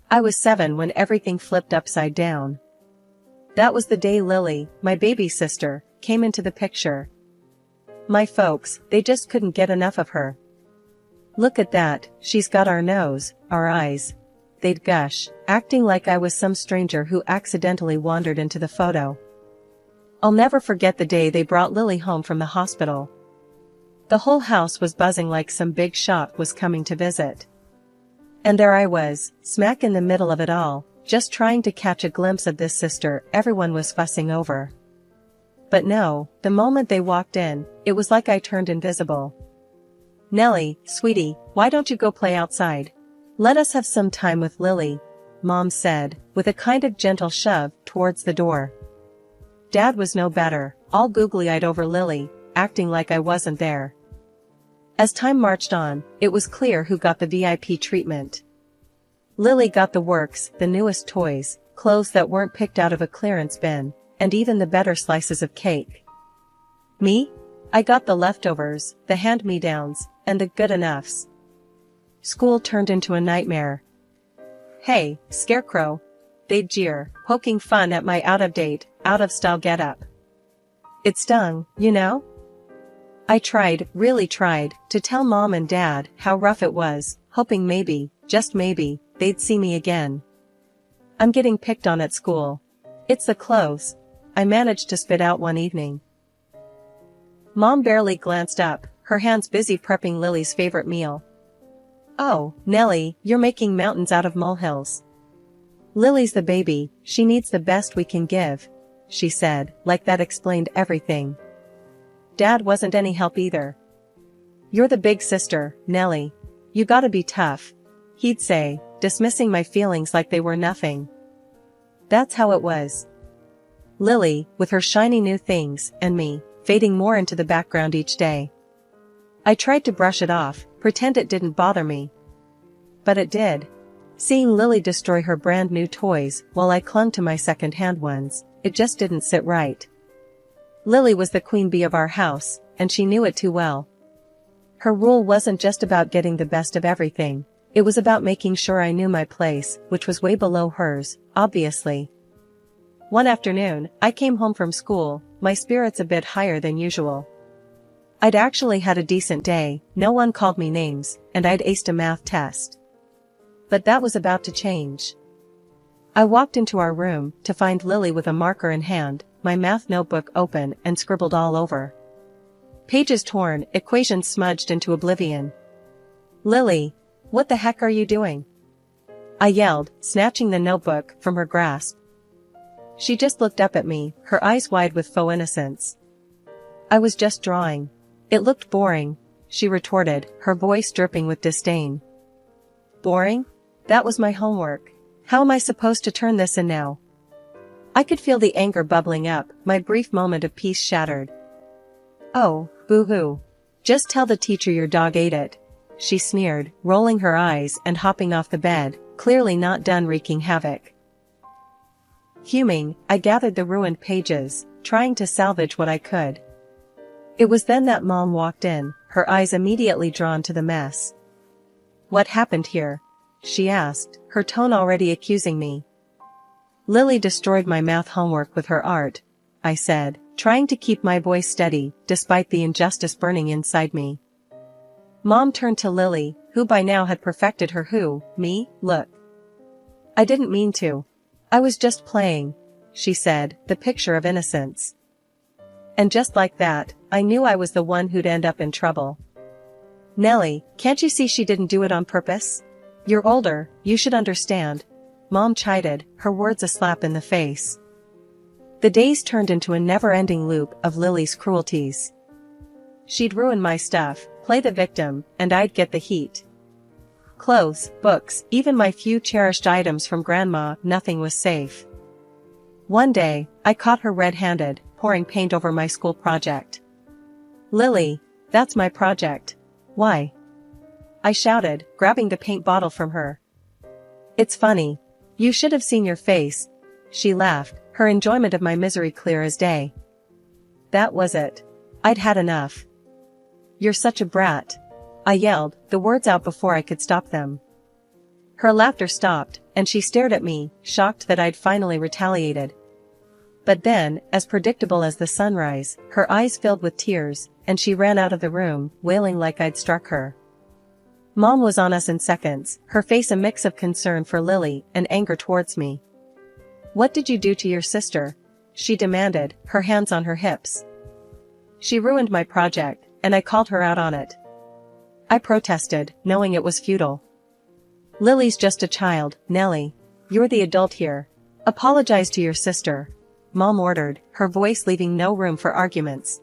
I was 7 when everything flipped upside down. That was the day Lily, my baby sister, came into the picture. My folks, they just couldn't get enough of her. "Look at that, she's got our nose, our eyes," they'd gush, acting like I was some stranger who accidentally wandered into the photo. I'll never forget the day they brought Lily home from the hospital. The whole house was buzzing like some big shot was coming to visit. And there I was, smack in the middle of it all, just trying to catch a glimpse of this sister everyone was fussing over. But no, the moment they walked in, it was like I turned invisible. "Nellie, sweetie, why don't you go play outside? Let us have some time with Lily," Mom said, with a kind of gentle shove towards the door. Dad was no better, all googly-eyed over Lily, acting like I wasn't there. As time marched on, it was clear who got the VIP treatment. Lily got the works, the newest toys, clothes that weren't picked out of a clearance bin, and even the better slices of cake. Me? I got the leftovers, the hand-me-downs, and the good-enoughs. School turned into a nightmare. "Hey, Scarecrow," they'd jeer, poking fun at my out-of-date, out-of-style getup. It stung, you know? I tried, really tried, to tell Mom and Dad how rough it was, hoping maybe, just maybe, they'd see me again. "I'm getting picked on at school. It's the clothes," I managed to spit out one evening. Mom barely glanced up, her hands busy prepping Lily's favorite meal. "Oh, Nellie, you're making mountains out of molehills. Lily's the baby, she needs the best we can give," she said, like that explained everything. Dad wasn't any help either. "You're the big sister, Nellie. You gotta be tough," he'd say, dismissing my feelings like they were nothing. That's how it was. Lily, with her shiny new things, and me, fading more into the background each day. I tried to brush it off, pretend it didn't bother me. But it did. Seeing Lily destroy her brand new toys while I clung to my second-hand ones, it just didn't sit right. Lily was the queen bee of our house, and she knew it too well. Her rule wasn't just about getting the best of everything, it was about making sure I knew my place, which was way below hers, obviously. One afternoon, I came home from school, my spirits a bit higher than usual. I'd actually had a decent day, no one called me names, and I'd aced a math test. But that was about to change. I walked into our room to find Lily with a marker in hand, my math notebook open and scribbled all over. Pages torn, equations smudged into oblivion. "Lily, what the heck are you doing?" I yelled, snatching the notebook from her grasp. She just looked up at me, her eyes wide with faux innocence. "I was just drawing. It looked boring," she retorted, her voice dripping with disdain. "Boring? That was my homework. How am I supposed to turn this in now?" I could feel the anger bubbling up, my brief moment of peace shattered. "Oh, boo-hoo. Just tell the teacher your dog ate it," she sneered, rolling her eyes and hopping off the bed, clearly not done wreaking havoc. Fuming, I gathered the ruined pages, trying to salvage what I could. It was then that Mom walked in, her eyes immediately drawn to the mess. "What happened here?" she asked, her tone already accusing me. "Lily destroyed my math homework with her art," I said, trying to keep my voice steady, despite the injustice burning inside me. Mom turned to Lily, who by now had perfected her me look. "I didn't mean to. I was just playing," she said, the picture of innocence. And just like that, I knew I was the one who'd end up in trouble. "Nellie, can't you see she didn't do it on purpose? You're older, you should understand," Mom chided, her words a slap in the face. The days turned into a never-ending loop of Lily's cruelties. She'd ruin my stuff, play the victim, and I'd get the heat. Clothes, books, even my few cherished items from Grandma, nothing was safe. One day, I caught her red-handed, pouring paint over my school project. "Lily, that's my project. Why?" I shouted, grabbing the paint bottle from her. "It's funny. You should have seen your face," she laughed, her enjoyment of my misery clear as day. That was it. I'd had enough. "You're such a brat," I yelled, the words out before I could stop them. Her laughter stopped, and she stared at me, shocked that I'd finally retaliated. But then, as predictable as the sunrise, her eyes filled with tears, and she ran out of the room, wailing like I'd struck her. Mom was on us in seconds, her face a mix of concern for Lily and anger towards me. "What did you do to your sister?" she demanded, her hands on her hips. "She ruined my project, and I called her out on it." I protested, knowing it was futile. "Lily's just a child, Nellie. You're the adult here. Apologize to your sister," Mom ordered, her voice leaving no room for arguments.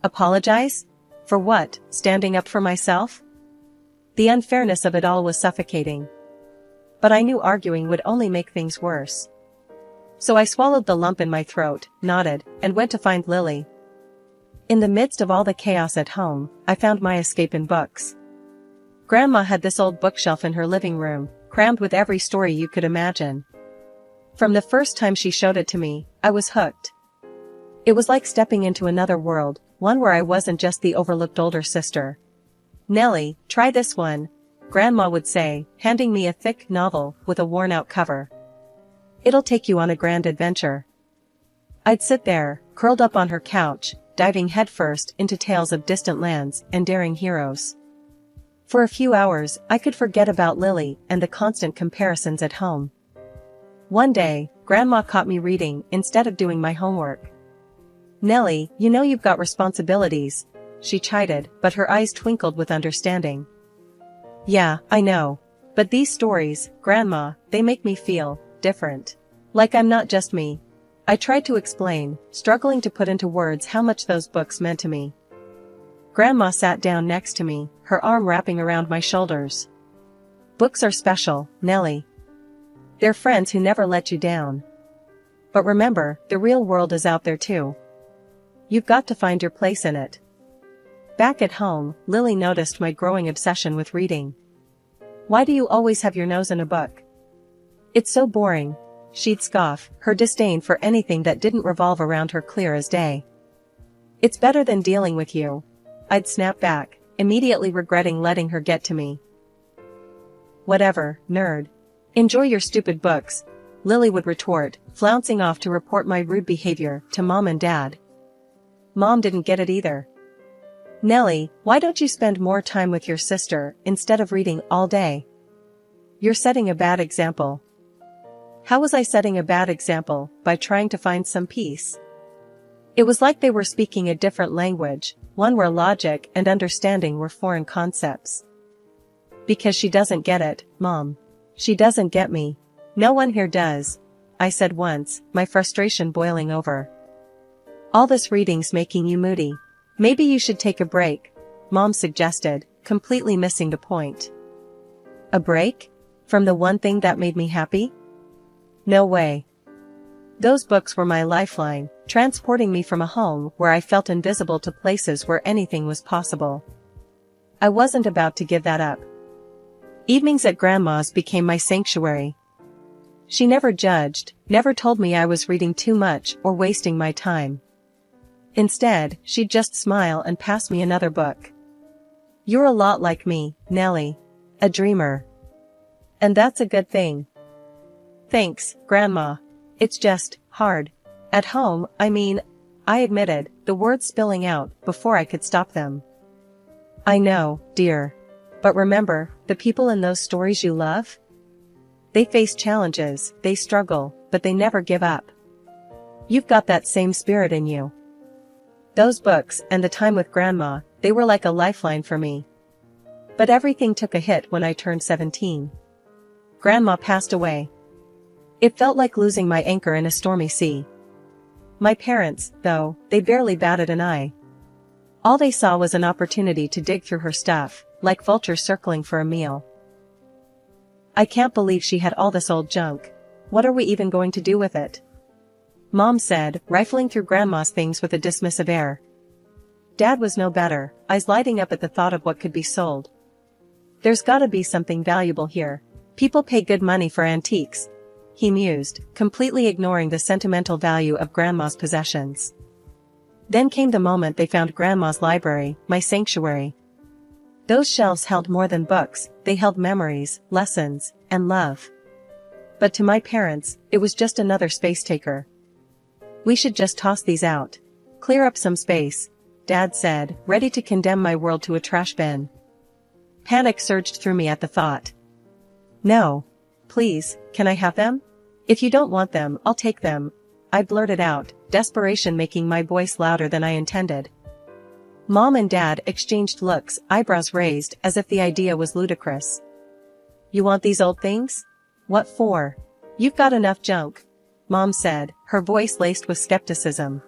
Apologize? For what? Standing up for myself? The unfairness of it all was suffocating. But I knew arguing would only make things worse. So I swallowed the lump in my throat, nodded, and went to find Lily. In the midst of all the chaos at home, I found my escape in books. Grandma had this old bookshelf in her living room, crammed with every story you could imagine. From the first time she showed it to me, I was hooked. It was like stepping into another world, one where I wasn't just the overlooked older sister. "Nellie, try this one," Grandma would say, handing me a thick novel with a worn-out cover. "It'll take you on a grand adventure." I'd sit there, curled up on her couch, diving headfirst into tales of distant lands and daring heroes. For a few hours, I could forget about Lily and the constant comparisons at home. One day, Grandma caught me reading instead of doing my homework. "Nellie, you know you've got responsibilities," she chided, but her eyes twinkled with understanding. "Yeah, I know. But these stories, Grandma, they make me feel different. Like I'm not just me." I tried to explain, struggling to put into words how much those books meant to me. Grandma sat down next to me, her arm wrapping around my shoulders. "Books are special, Nellie. They're friends who never let you down. But remember, the real world is out there too. You've got to find your place in it." Back at home, Lily noticed my growing obsession with reading. "Why do you always have your nose in a book? It's so boring," she'd scoff, her disdain for anything that didn't revolve around her clear as day. "It's better than dealing with you," I'd snap back, immediately regretting letting her get to me. "Whatever, nerd. Enjoy your stupid books," Lily would retort, flouncing off to report my rude behavior to Mom and Dad. Mom didn't get it either. "Nellie, why don't you spend more time with your sister instead of reading all day? You're setting a bad example." How was I setting a bad example? By trying to find some peace? It was like they were speaking a different language, one where logic and understanding were foreign concepts. "Because she doesn't get it, Mom. She doesn't get me. No one here does," I said once, my frustration boiling over. "All this reading's making you moody. Maybe you should take a break," Mom suggested, completely missing the point. A break? From the one thing that made me happy? No way. Those books were my lifeline, transporting me from a home where I felt invisible to places where anything was possible. I wasn't about to give that up. Evenings at Grandma's became my sanctuary. She never judged, never told me I was reading too much or wasting my time. Instead, she'd just smile and pass me another book. "You're a lot like me, Nellie. A dreamer. And that's a good thing." "Thanks, Grandma. It's just hard. At home, I admitted, the words spilling out before I could stop them. "I know, dear. But remember, the people in those stories you love? They face challenges, they struggle, but they never give up. You've got that same spirit in you." Those books and the time with Grandma, they were like a lifeline for me. But everything took a hit when I turned 17. Grandma passed away. It felt like losing my anchor in a stormy sea. My parents, though, they barely batted an eye. All they saw was an opportunity to dig through her stuff, like vultures circling for a meal. "I can't believe she had all this old junk. What are we even going to do with it?" Mom said, rifling through Grandma's things with a dismissive air. Dad was no better, eyes lighting up at the thought of what could be sold. "There's gotta be something valuable here. People pay good money for antiques," he mused, completely ignoring the sentimental value of Grandma's possessions. Then came the moment they found Grandma's library, my sanctuary. Those shelves held more than books, they held memories, lessons, and love. But to my parents, it was just another space taker. We should just toss these out. Clear up some space, Dad said, ready to condemn my world to a trash bin. Panic surged through me at the thought. No. Please, can I have them? If you don't want them, I'll take them, I blurted out, desperation making my voice louder than I intended. Mom and Dad exchanged looks, eyebrows raised, as if the idea was ludicrous. You want these old things? What for? You've got enough junk, Mom said, her voice laced with skepticism.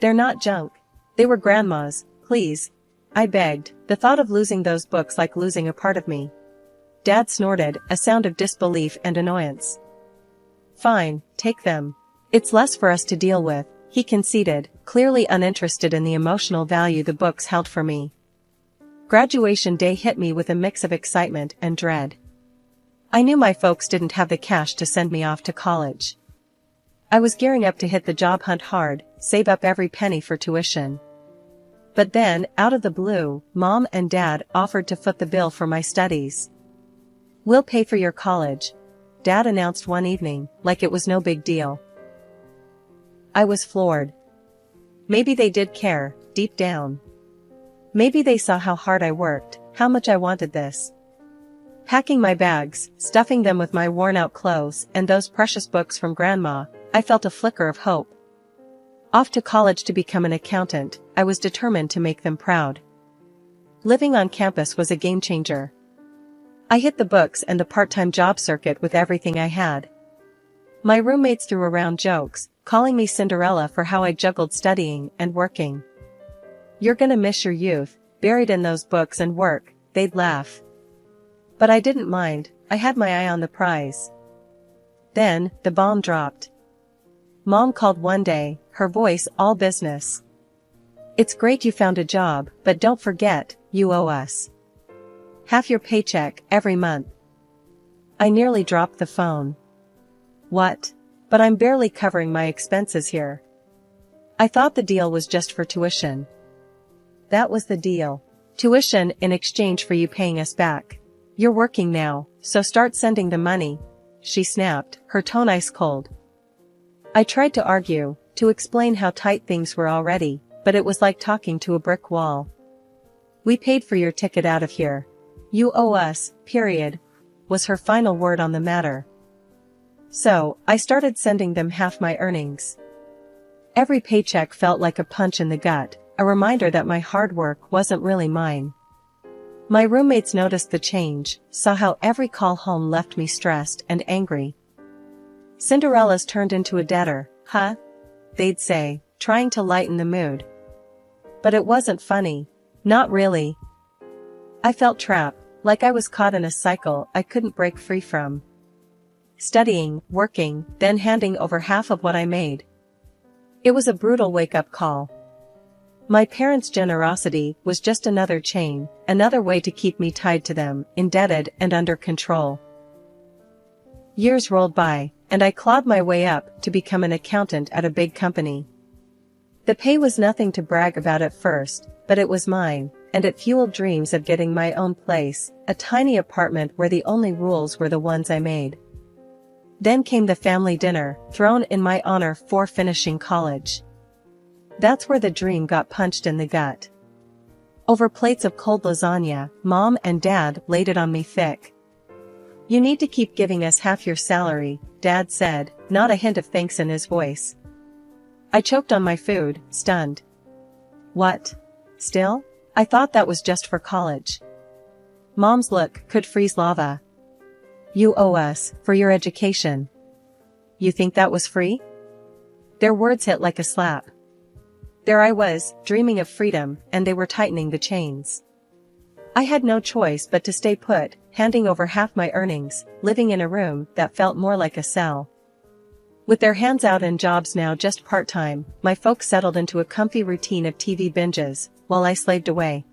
They're not junk. They were Grandma's, please, I begged, the thought of losing those books like losing a part of me. Dad snorted, a sound of disbelief and annoyance. Fine, take them. It's less for us to deal with, he conceded, clearly uninterested in the emotional value the books held for me. Graduation day hit me with a mix of excitement and dread. I knew my folks didn't have the cash to send me off to college. I was gearing up to hit the job hunt hard, save up every penny for tuition. But then, out of the blue, Mom and Dad offered to foot the bill for my studies. We'll pay for your college, Dad announced one evening, like it was no big deal. I was floored. Maybe they did care, deep down. Maybe they saw how hard I worked, how much I wanted this. Packing my bags, stuffing them with my worn-out clothes and those precious books from Grandma, I felt a flicker of hope. Off to college to become an accountant, I was determined to make them proud. Living on campus was a game-changer. I hit the books and the part-time job circuit with everything I had. My roommates threw around jokes, calling me Cinderella for how I juggled studying and working. You're gonna miss your youth, buried in those books and work, they'd laugh. But I didn't mind, I had my eye on the prize. Then, the bomb dropped. Mom called one day, her voice all business. It's great you found a job, but don't forget, you owe us half your paycheck every month. I nearly dropped the phone. What? But I'm barely covering my expenses here. I thought the deal was just for tuition. That was the deal. Tuition in exchange for you paying us back. You're working now, so start sending the money, she snapped, her tone ice cold. I tried to argue, to explain how tight things were already, but it was like talking to a brick wall. We paid for your ticket out of here. You owe us, period, was her final word on the matter. So, I started sending them half my earnings. Every paycheck felt like a punch in the gut, a reminder that my hard work wasn't really mine. My roommates noticed the change, saw how every call home left me stressed and angry. Cinderella's turned into a debtor, huh? They'd say, trying to lighten the mood. But it wasn't funny. Not really. I felt trapped, like I was caught in a cycle I couldn't break free from. Studying, working, then handing over half of what I made. It was a brutal wake-up call. My parents' generosity was just another chain, another way to keep me tied to them, indebted and under control. Years rolled by, and I clawed my way up to become an accountant at a big company. The pay was nothing to brag about at first, but it was mine, and it fueled dreams of getting my own place, a tiny apartment where the only rules were the ones I made. Then came the family dinner, thrown in my honor for finishing college. That's where the dream got punched in the gut. Over plates of cold lasagna, Mom and Dad laid it on me thick. You need to keep giving us half your salary, Dad said, not a hint of thanks in his voice. I choked on my food, stunned. What? Still? I thought that was just for college. Mom's look could freeze lava. You owe us, for your education. You think that was free? Their words hit like a slap. There I was, dreaming of freedom, and they were tightening the chains. I had no choice but to stay put, handing over half my earnings, living in a room that felt more like a cell. With their hands out and jobs now just part-time, my folks settled into a comfy routine of TV binges, while I slaved away.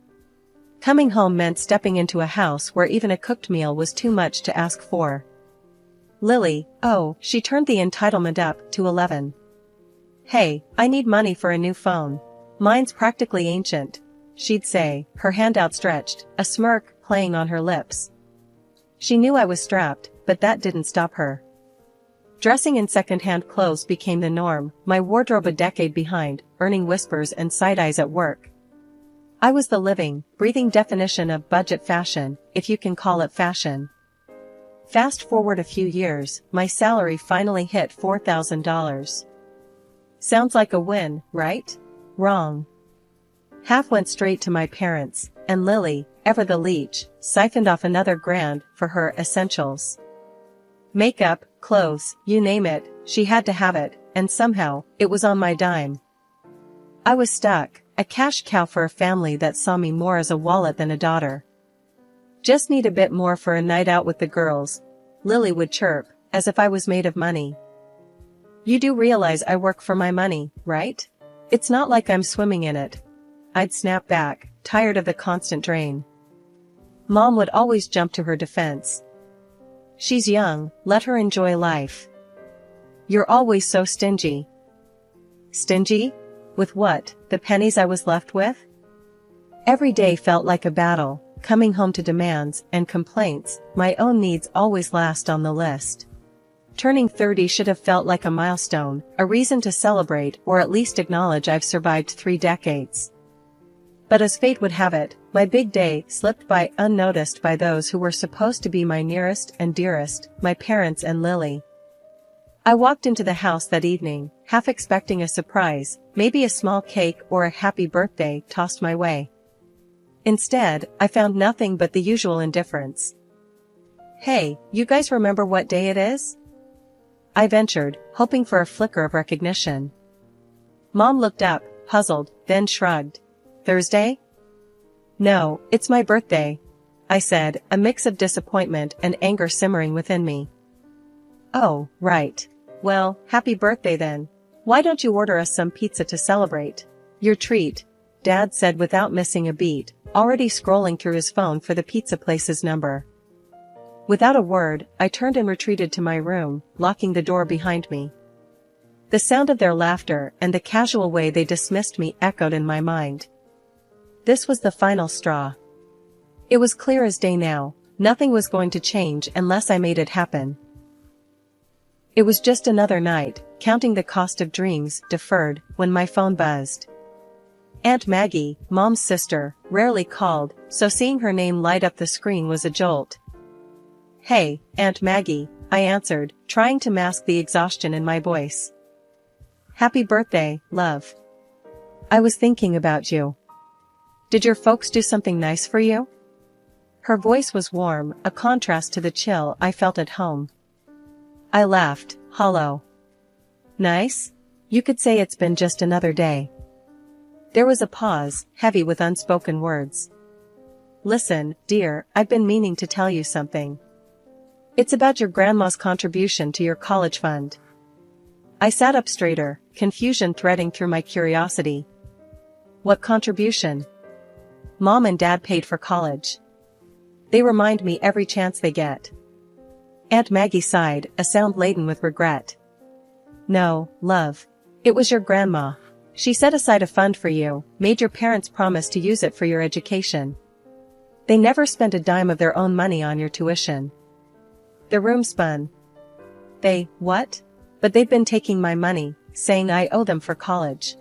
Coming home meant stepping into a house where even a cooked meal was too much to ask for. Lily, oh, she turned the entitlement up to 11. Hey, I need money for a new phone. Mine's practically ancient. she'd say, her hand outstretched, a smirk playing on her lips. She knew I was strapped, but that didn't stop her. Dressing in second-hand clothes became the norm, my wardrobe a decade behind, earning whispers and side-eyes at work. I was the living, breathing definition of budget fashion, if you can call it fashion. Fast forward a few years, my salary finally hit $4,000. Sounds like a win, right? Wrong. Half went straight to my parents, and Lily, ever the leech, siphoned off another grand for her essentials. Makeup, clothes, you name it, she had to have it, and somehow, it was on my dime. I was stuck, a cash cow for a family that saw me more as a wallet than a daughter. Just need a bit more for a night out with the girls, Lily would chirp, as if I was made of money. You do realize I work for my money, right? It's not like I'm swimming in it. I'd snap back, tired of the constant drain. Mom would always jump to her defense. She's young, let her enjoy life. You're always so stingy. Stingy? With what, the pennies I was left with? Every day felt like a battle, coming home to demands and complaints, my own needs always last on the list. Turning 30 should have felt like a milestone, a reason to celebrate or at least acknowledge I've survived 3 decades. But as fate would have it, my big day slipped by unnoticed by those who were supposed to be my nearest and dearest, my parents and Lily. I walked into the house that evening, half expecting a surprise, maybe a small cake or a happy birthday tossed my way. Instead, I found nothing but the usual indifference. Hey, you guys remember what day it is? I ventured, hoping for a flicker of recognition. Mom looked up, puzzled, then shrugged. Thursday? No, it's my birthday, I said, a mix of disappointment and anger simmering within me. Oh, right. Well, happy birthday then. Why don't you order us some pizza to celebrate? Your treat, Dad said without missing a beat, already scrolling through his phone for the pizza place's number. Without a word, I turned and retreated to my room, locking the door behind me. The sound of their laughter and the casual way they dismissed me echoed in my mind. This was the final straw. It was clear as day now, nothing was going to change unless I made it happen. It was just another night, counting the cost of dreams deferred, when my phone buzzed. Aunt Maggie, Mom's sister, rarely called, so seeing her name light up the screen was a jolt. Hey, Aunt Maggie, I answered, trying to mask the exhaustion in my voice. Happy birthday, love. I was thinking about you. Did your folks do something nice for you? Her voice was warm, a contrast to the chill I felt at home. I laughed, hollow. Nice? You could say it's been just another day. There was a pause, heavy with unspoken words. Listen, dear, I've been meaning to tell you something. It's about your grandma's contribution to your college fund. I sat up straighter, confusion threading through my curiosity. What contribution? Mom and Dad paid for college. They remind me every chance they get. Aunt Maggie sighed, a sound laden with regret. No, love. It was your grandma. She set aside a fund for you, made your parents promise to use it for your education. They never spent a dime of their own money on your tuition. The room spun. They, what? But they've been taking my money, saying I owe them for college.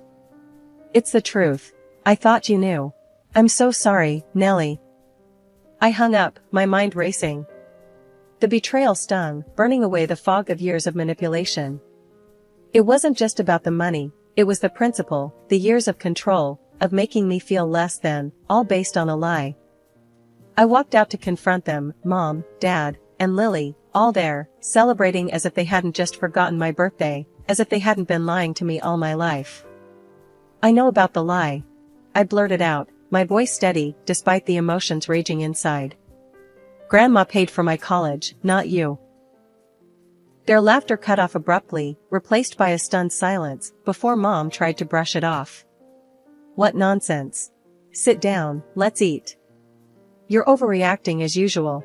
It's the truth. I thought you knew. I'm so sorry, Nellie. I hung up, my mind racing. The betrayal stung, burning away the fog of years of manipulation. It wasn't just about the money, it was the principle, the years of control, of making me feel less than, all based on a lie. I walked out to confront them, Mom, Dad, and Lily, all there, celebrating as if they hadn't just forgotten my birthday, as if they hadn't been lying to me all my life. I know about the lie. I blurted out, my voice steady, despite the emotions raging inside. Grandma paid for my college, not you. Their laughter cut off abruptly, replaced by a stunned silence, before Mom tried to brush it off. What nonsense. Sit down, let's eat. You're overreacting as usual.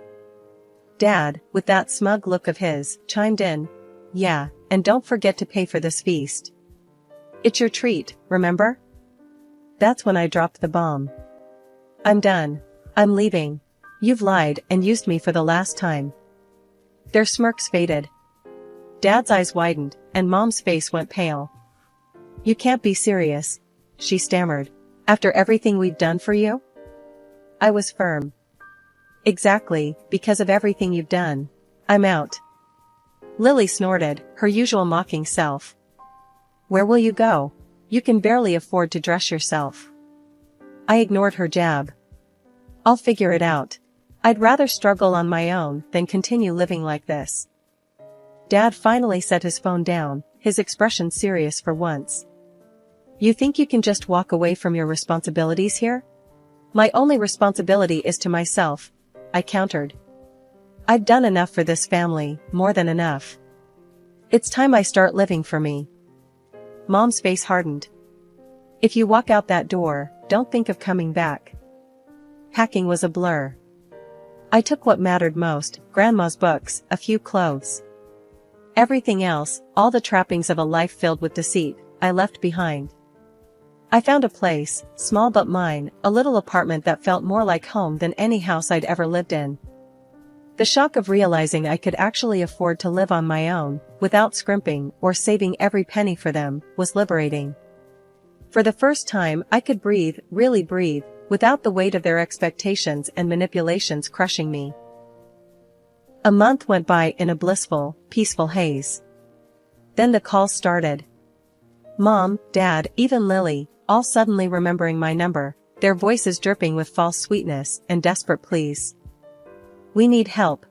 Dad, with that smug look of his, chimed in. Yeah, and don't forget to pay for this feast. It's your treat, remember? That's when I dropped the bomb. I'm done. I'm leaving. You've lied and used me for the last time. Their smirks faded. Dad's eyes widened, and Mom's face went pale. You can't be serious, she stammered. After everything we've done for you? I was firm. Exactly, because of everything you've done. I'm out. Lily snorted, her usual mocking self. Where will you go? You can barely afford to dress yourself. I ignored her jab. I'll figure it out. I'd rather struggle on my own than continue living like this. Dad finally set his phone down, his expression serious for once. You think you can just walk away from your responsibilities here? My only responsibility is to myself, I countered. I've done enough for this family, more than enough. It's time I start living for me. Mom's face hardened. If you walk out that door, don't think of coming back. Packing was a blur. I took what mattered most, Grandma's books, a few clothes. Everything else, all the trappings of a life filled with deceit, I left behind. I found a place, small but mine, a little apartment that felt more like home than any house I'd ever lived in. The shock of realizing I could actually afford to live on my own, without scrimping or saving every penny for them, was liberating. For the first time, I could breathe, really breathe, without the weight of their expectations and manipulations crushing me. A month went by in a blissful, peaceful haze. Then the calls started. Mom, Dad, even Lily, all suddenly remembering my number, their voices dripping with false sweetness and desperate pleas. We need help,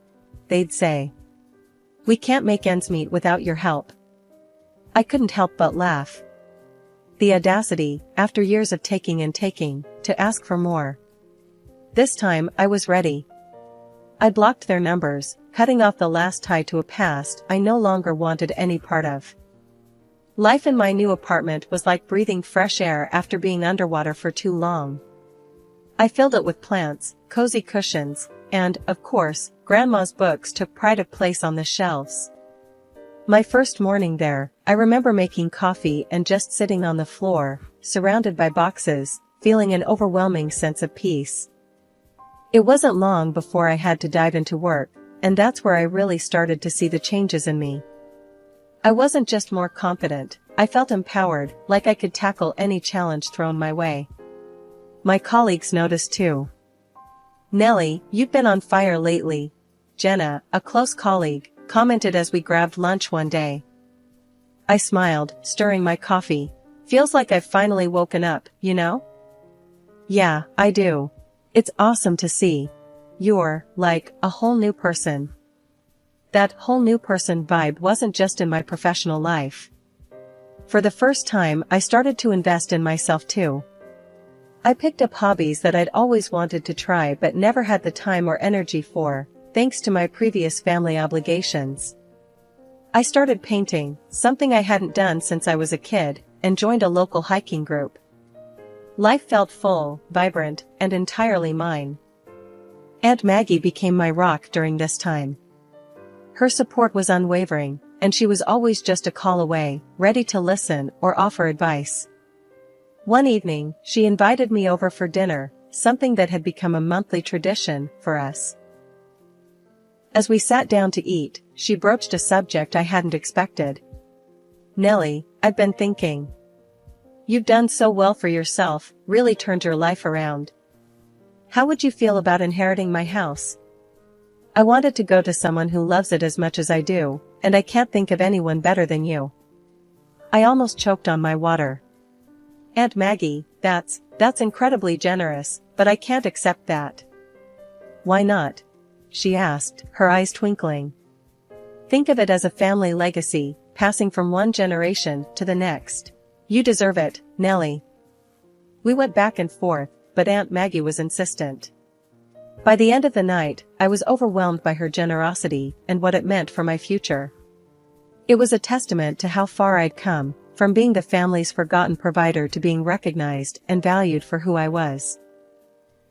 they'd say. We can't make ends meet without your help. I couldn't help but laugh. The audacity, after years of taking and taking, to ask for more. This time, I was ready. I blocked their numbers, cutting off the last tie to a past I no longer wanted any part of. Life in my new apartment was like breathing fresh air after being underwater for too long. I filled it with plants, cozy cushions, and, of course, Grandma's books took pride of place on the shelves. My first morning there, I remember making coffee and just sitting on the floor, surrounded by boxes, feeling an overwhelming sense of peace. It wasn't long before I had to dive into work, and that's where I really started to see the changes in me. I wasn't just more confident, I felt empowered, like I could tackle any challenge thrown my way. My colleagues noticed too. Nellie, you've been on fire lately, Jenna, a close colleague, commented as we grabbed lunch one day. I smiled, stirring my coffee. Feels like I've finally woken up, you know? Yeah, I do. It's awesome to see. You're, like, a whole new person. That whole new person vibe wasn't just in my professional life. For the first time, I started to invest in myself too. I picked up hobbies that I'd always wanted to try but never had the time or energy for, thanks to my previous family obligations. I started painting, something I hadn't done since I was a kid, and joined a local hiking group. Life felt full, vibrant, and entirely mine. Aunt Maggie became my rock during this time. Her support was unwavering, and she was always just a call away, ready to listen or offer advice. One evening, she invited me over for dinner, something that had become a monthly tradition for us. As we sat down to eat, she broached a subject I hadn't expected. Nellie, I've been thinking. You've done so well for yourself, really turned your life around. How would you feel about inheriting my house? I wanted to go to someone who loves it as much as I do, and I can't think of anyone better than you. I almost choked on my water. Aunt Maggie, that's incredibly generous, but I can't accept that. Why not? She asked, her eyes twinkling. Think of it as a family legacy, passing from one generation to the next. You deserve it, Nellie. We went back and forth, but Aunt Maggie was insistent. By the end of the night, I was overwhelmed by her generosity and what it meant for my future. It was a testament to how far I'd come, from being the family's forgotten provider to being recognized and valued for who I was.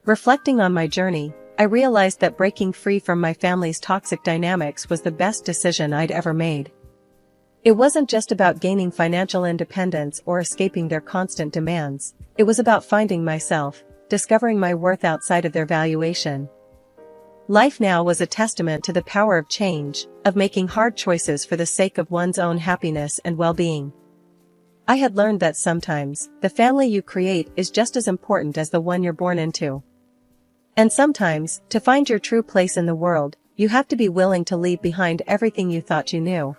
Reflecting on my journey, I realized that breaking free from my family's toxic dynamics was the best decision I'd ever made. It wasn't just about gaining financial independence or escaping their constant demands, it was about finding myself, discovering my worth outside of their valuation. Life now was a testament to the power of change, of making hard choices for the sake of one's own happiness and well-being. I had learned that sometimes, the family you create is just as important as the one you're born into. And sometimes, to find your true place in the world, you have to be willing to leave behind everything you thought you knew.